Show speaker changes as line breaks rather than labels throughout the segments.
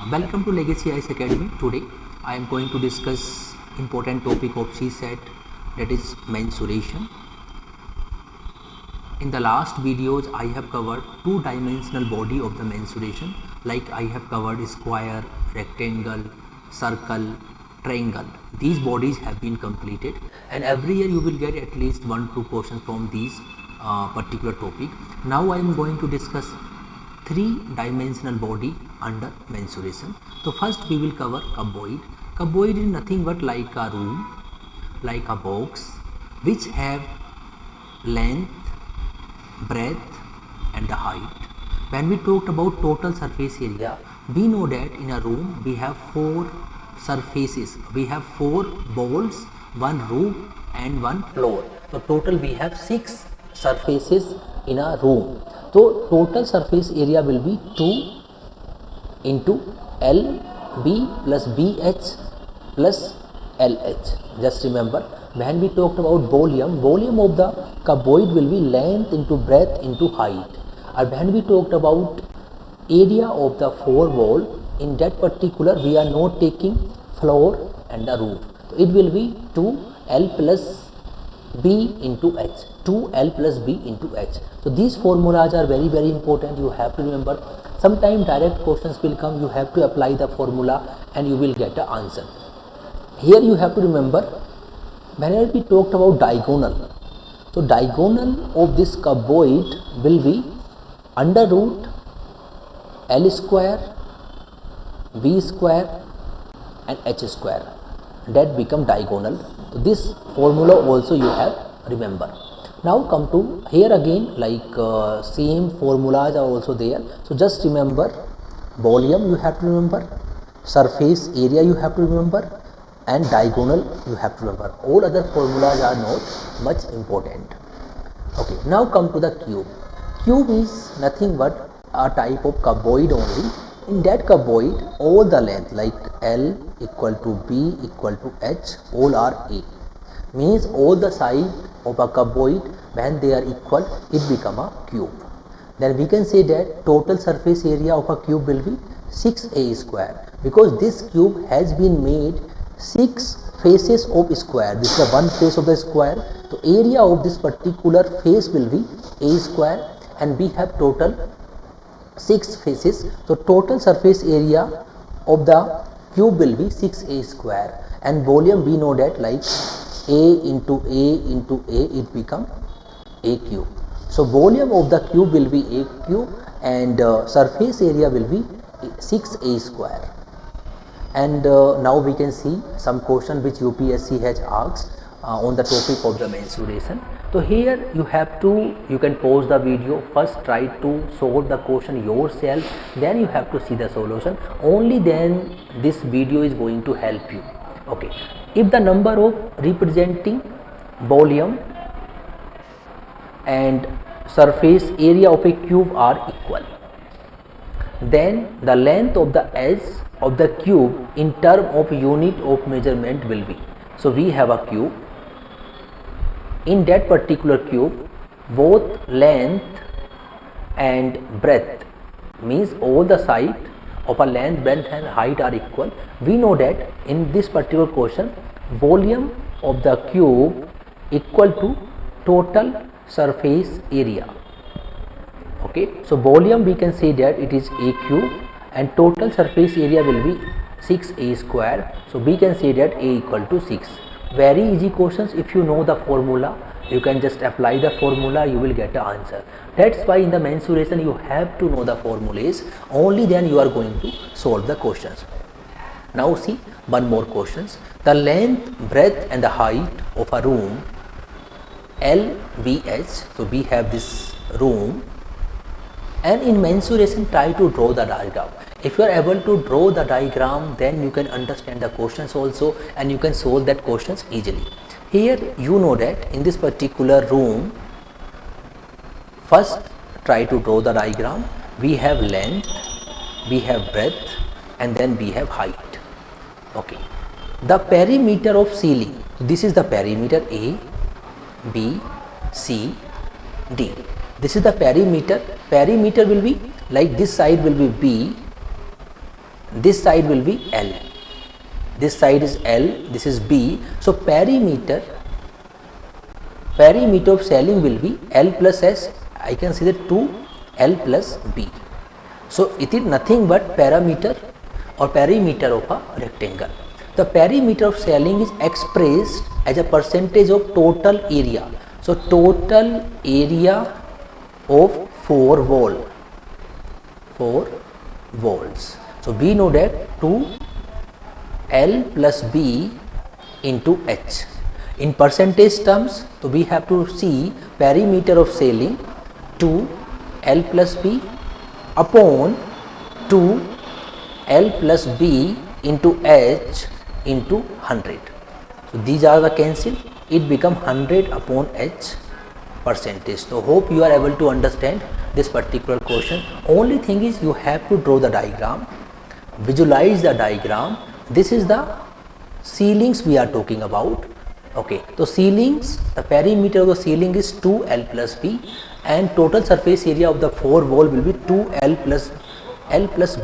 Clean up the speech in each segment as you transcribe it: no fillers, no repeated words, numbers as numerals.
Welcome to Legacy Ice Academy. Today I am going to discuss important topic of CSAT, that is mensuration. In the last videos I have covered two-dimensional body of the mensuration, like I have covered square, rectangle, circle, triangle. These bodies have been completed, and every year you will get at least 1-2 questions from these particular topic. Now I am going to discuss three-dimensional body under mensuration. So first we will cover cuboid. Cuboid is nothing but like a room, like a box, which have length, breadth and the height. When we talked about total surface area, we know that in a room we have 4 surfaces. We have 4 walls, 1 roof and 1 floor. So total we have 6 surfaces in a room. So total surface area will be 2 into LB plus BH plus LH. Just remember, when we talked about volume of the cuboid will be length into breadth into height. And when we talked about area of the 4 wall, in that particular we are not taking floor and the roof. So it will be 2L plus B into H, 2L plus B into H. So these formulas are very important. You have to remember. Sometime direct questions will come. You have to apply the formula and you will get the answer. Here you have to remember, whenever we talked about diagonal, so diagonal of this cuboid will be under root L square, B square and H square. That become diagonal. So this formula also you have remember. Now come to here again, like same formulas are also there. So just remember, volume you have to remember, surface area you have to remember and diagonal you have to remember. All other formulas are not much important. Okay, now come to the cube. Cube is nothing but a type of cuboid only. In that cuboid, all the length like L equal to B equal to H, all are A. Means all the side of a cuboid, when they are equal, it become a cube. Then we can say that total surface area of a cube will be 6A square, because this cube has been made 6 faces of square. This is the one face of the square. So area of this particular face will be A square, and we have total 6 faces. So total surface area of the cube will be 6A square, and volume we know that like A into A into A, it become A cube. So volume of the cube will be A cube and surface area will be 6A square. And now we can see some question which UPSC has asked on the topic of the mensuration. So here you can pause the video, first try to solve the question yourself, then you have to see the solution. Only then this video is going to help you. Okay, if the number of representing volume and surface area of a cube are equal, then the length of the edge of the cube in term of unit of measurement will be. So we have a cube. In that particular cube, both length and breadth, means all the side of a length, breadth and height are equal. We know that in this particular question, volume of the cube equal to total surface area. Okay, so volume we can say that it is A cube and total surface area will be 6A square. So we can say that A equal to 6. Very easy questions. If you know the formula, you can just apply the formula, you will get the answer. That's why in the mensuration you have to know the formulas, only then you are going to solve the questions. Now see one more questions. The length, breadth and the height of a room LBH. So we have this room, and in mensuration try to draw the diagram. If you are able to draw the diagram, then you can understand the questions also and you can solve that questions easily. Here you know that in this particular room, first try to draw the diagram. We have length, we have breadth and then we have height. Okay, the perimeter of ceiling, this is the perimeter A, B, C, D. This is the perimeter. Perimeter will be like this side will be B this side will be L, this side is L, this is B. So perimeter of ceiling will be L plus S. I can say that 2L plus B. So it is nothing but perimeter or perimeter of a rectangle. The perimeter of ceiling is expressed as a percentage of total area. So total area of 4 walls. So we know that 2L plus B into H. In percentage terms, so we have to see perimeter of ceiling 2L plus B upon 2L plus B into H into 100. So these are the cancel, it become 100 upon H percentage. So hope you are able to understand this particular question. Only thing is you have to draw the diagram, visualize the diagram. This is the ceilings we are talking about. Okay, so ceilings, the perimeter of the ceiling is 2L plus B and total surface area of the 4 wall will be 2L plus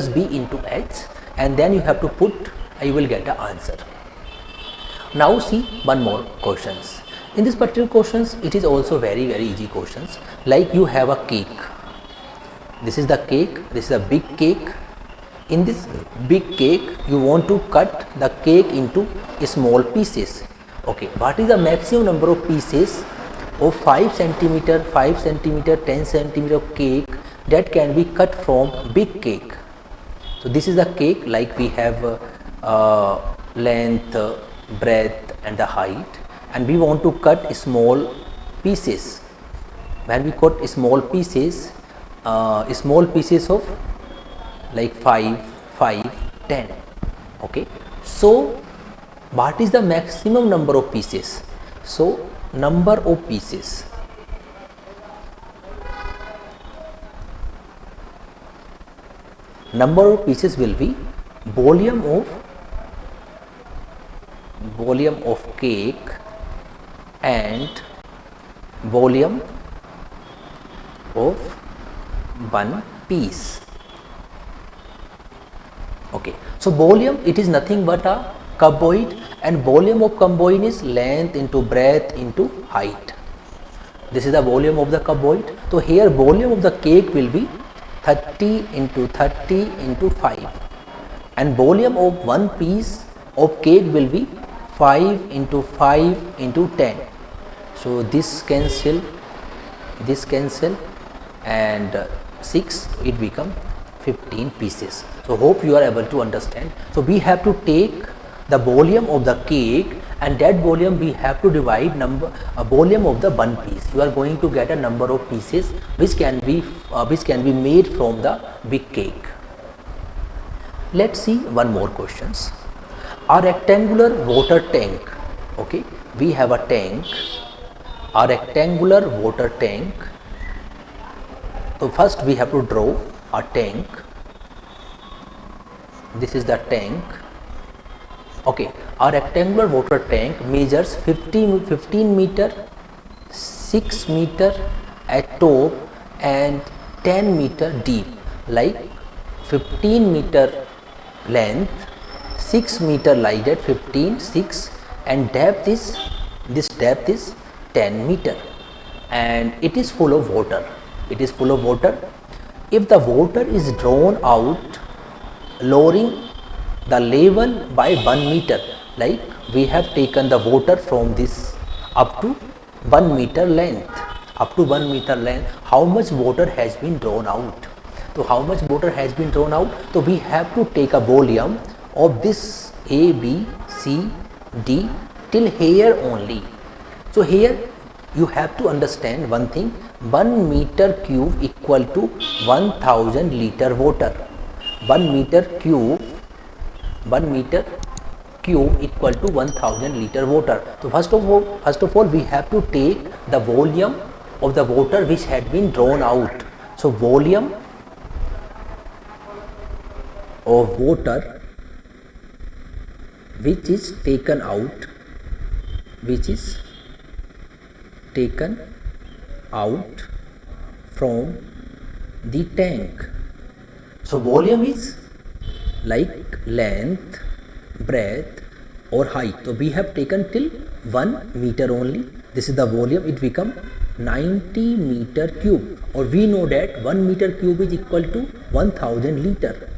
B into H, and then you have to put, you will get the answer. Now see one more questions. In this particular questions, it is also very easy questions. Like you have a cake. This is the cake. This is a big cake. In this big cake, you want to cut the cake into small pieces. Okay, what is the maximum number of pieces of 5 centimeter, 5 centimeter, 10 centimeter cake that can be cut from big cake? So this is the cake, like we have length, breadth and the height, and we want to cut small pieces. When we cut small pieces of like 5, 10. Okay, so what is the maximum number of pieces? So number of pieces, will be volume of cake and volume of one piece. Okay, so volume, it is nothing but a cuboid, and volume of cuboid is length into breadth into height. This is the volume of the cuboid. So here volume of the cake will be 30 into 30 into 5, and volume of one piece of cake will be 5 into 5 into 10. So this cancel, and 6, it become 15 pieces. So hope you are able to understand. So we have to take the volume of the cake, and that volume we have to divide volume of the one piece. You are going to get a number of pieces which can be made from the big cake. Let's see one more questions. A rectangular water tank. Okay, we have a tank, a rectangular water tank. So first we have to draw a tank. This is the tank. Okay, a rectangular water tank measures 15 meter, 6 meter at top and 10 meter deep, like 15 meter length, 6 meter like that, 15, 6, and depth is, this depth is 10 meter, and it is full of water. It is full of water. If the water is drawn out, lowering the level by 1 meter, like we have taken the water from this up to 1 meter length, how much water has been drawn out? So how much water has been drawn out? So we have to take a volume of this A, B, C, D till here only. So here you have to understand one thing, 1 meter cube equal to 1000 liter water. 1 meter cube equal to 1000 liter water. So first of all we have to take the volume of the water which had been drawn out. So volume of water which is taken out, from the tank. So volume is like length, breadth or height. So we have taken till 1 meter only. This is the volume. It become 90 meter cube, or we know that 1 meter cube is equal to 1000 liter.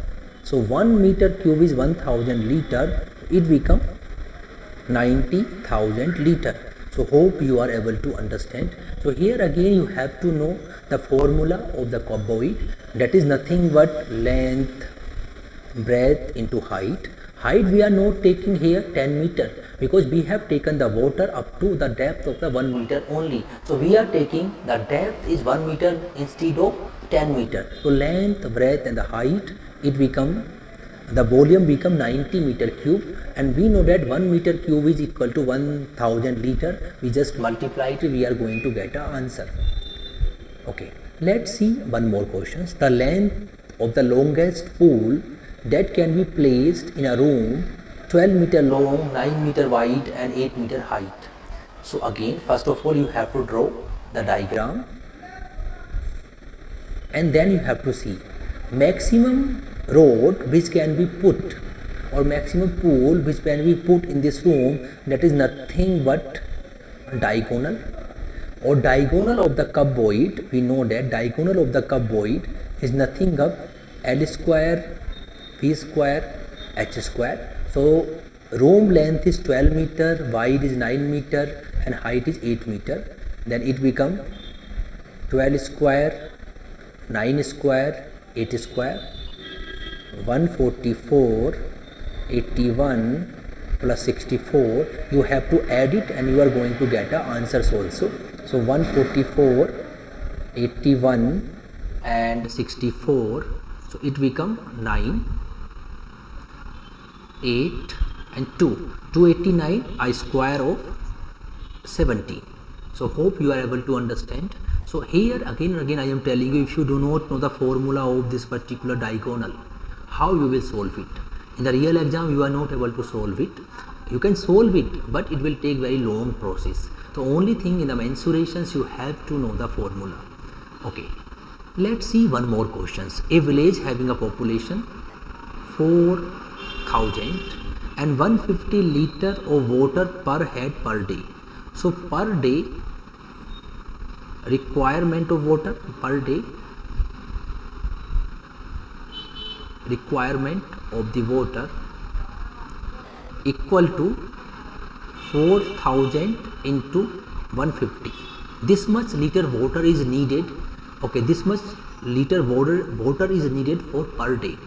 So 1 meter cube is 1000 liter. It become 90,000 liter. So hope you are able to understand. So here again you have to know the formula of the cuboid. That is nothing but length, breadth into height. Height we are not taking here 10 meter, because we have taken the water up to the depth of the 1 meter only. So we are taking the depth is 1 meter instead of 10 meter. So length, breadth and the height, it become, the volume become 90 meter cube, and we know that 1 meter cube is equal to 1000 liter. We just multiply it, we are going to get an answer. Okay, let's see one more questions. The length of the longest pool that can be placed in a room 12 meter long, 9 meter wide and 8 meter height. So again, first of all you have to draw the diagram, and then you have to see maximum rod which can be put, or maximum pool which can be put in this room, that is nothing but diagonal, or diagonal of the cuboid. We know that diagonal of the cuboid is nothing but L square, V square, H square. So room length is 12 meter, wide is 9 meter and height is 8 meter. Then it become 12 square, 9 square, 8 square, 144, 81 plus 64. You have to add it and you are going to get the answers also. So 144, 81 and 64. So it become 9, 8 and 2. 289 I square of 17. So hope you are able to understand. So here again and again I am telling you, if you do not know the formula of this particular diagonal, how you will solve it. In the real exam you are not able to solve it. You can solve it, but it will take very long process. The only thing in the mensurations you have to know the formula. Okay, let's see one more questions. A village having a population 4,000 and 150 liter of water per head per day. So per day requirement of water, per day requirement of the water equal to 4,000 into 150. This much liter water is needed. Okay, this much liter water is needed for per day.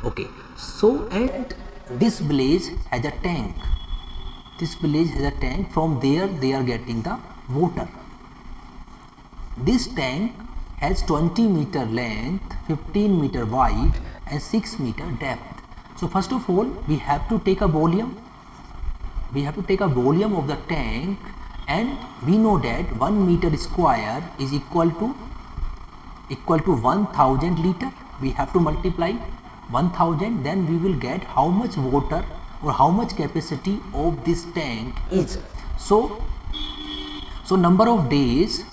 Okay, so and this village has a tank. This village has a tank. From there they are getting the water. This tank has 20 meter length, 15 meter wide and 6 meter depth. So first of all we have to take a volume. We have to take a volume of the tank, and we know that 1 meter square is equal to 1000 liter. We have to multiply 1000, then we will get how much water or how much capacity of this tank is. So number of days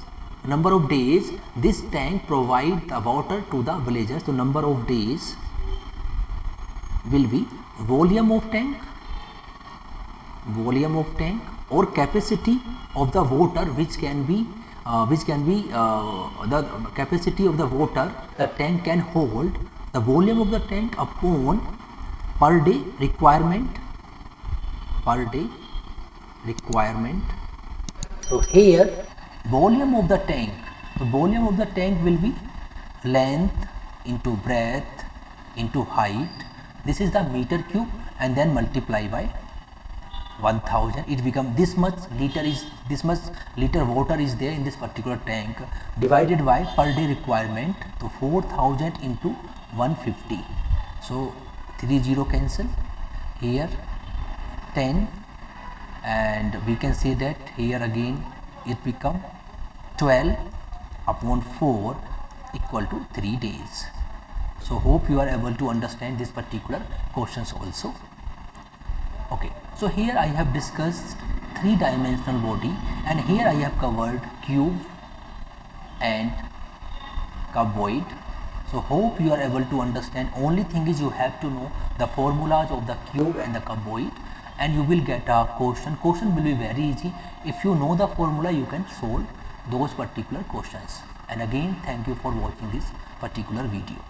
this tank provide the water to the villagers. So number of days will be volume of tank or capacity of the water, which can be the capacity of the water the tank can hold, the volume of the tank upon per day requirement. So here volume of the tank, the volume of the tank will be length into breadth into height. This is the meter cube, and then multiply by 1000. It become this much liter water is there in this particular tank, divided by per day requirement. So 4000 into 150. So 30 cancel, here 10, and we can say that here again it become 12 upon 4 equal to 3 days. So hope you are able to understand this particular questions also. Okay, so here I have discussed 3-dimensional body, and here I have covered cube and cuboid. So hope you are able to understand. Only thing is you have to know the formulas of the cube and the cuboid, and you will get a question. Question will be very easy. If you know the formula, you can solve those particular questions. And again, thank you for watching this particular video.